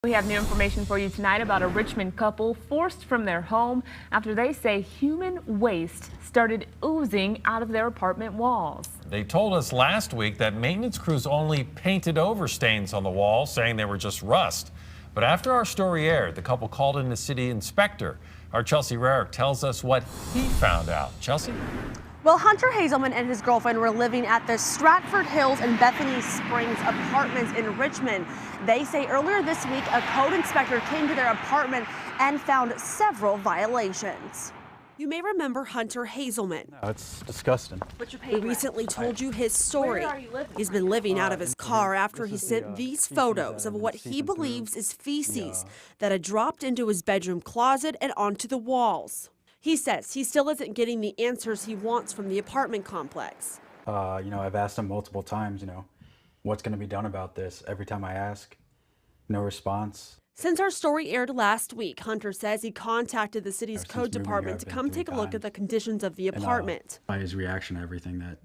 We have new information for you tonight about a Richmond couple forced from their home after they say human waste started oozing out of their apartment walls. They told us last week that maintenance crews only painted over stains on the wall, saying they were just rust. But after our story aired, the couple called in the city inspector. Our Chelsea Rarrick tells us what he found out. Chelsea? Well, Hunter Hazelman and his girlfriend were living at the Stratford Hills and Bethany Springs apartments in Richmond. They say earlier this week a code inspector came to their apartment and found several violations. You may remember Hunter Hazelman. No, it's disgusting. We recently told you his story. He's been living out of his car after he sent these photos of what he believes is feces that had dropped into his bedroom closet and onto the walls. He says he still isn't getting the answers he wants from the apartment complex. I've asked him multiple times, what's going to be done about this? Every time I ask, no response. Since our story aired last week, Hunter says he contacted the city's code department to come take a look at the conditions of the apartment. By his reaction to everything that,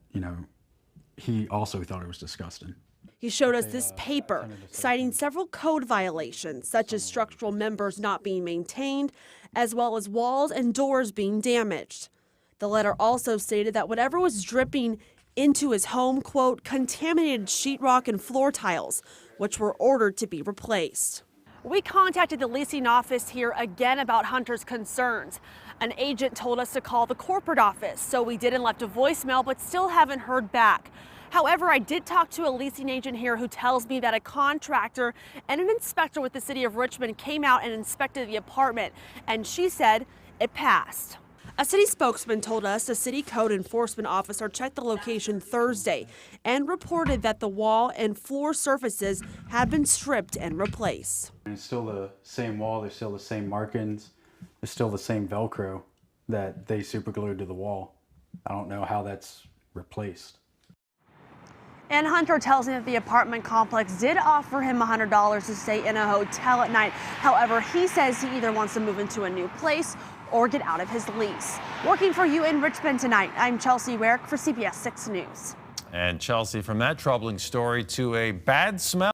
he also thought it was disgusting. He showed us this paper, citing several code violations, such as structural members not being maintained, as well as walls and doors being damaged. The letter also stated that whatever was dripping into his home, quote, contaminated sheetrock and floor tiles, which were ordered to be replaced. We contacted the leasing office here again about Hunter's concerns. An agent told us to call the corporate office, so we did and left a voicemail, but still haven't heard back. However, I did talk to a leasing agent here who tells me that a contractor and an inspector with the city of Richmond came out and inspected the apartment, and she said it passed. A city spokesman told us a city code enforcement officer checked the location Thursday and reported that the wall and floor surfaces had been stripped and replaced. It's still the same wall, there's still the same markings, there's still the same Velcro that they superglued to the wall. I don't know how that's replaced. And Hunter tells me that the apartment complex did offer him $100 to stay in a hotel at night. However, he says he either wants to move into a new place or get out of his lease. Working for you in Richmond tonight, I'm Chelsea Rarrick for CBS 6 News. And Chelsea, from that troubling story to a bad smell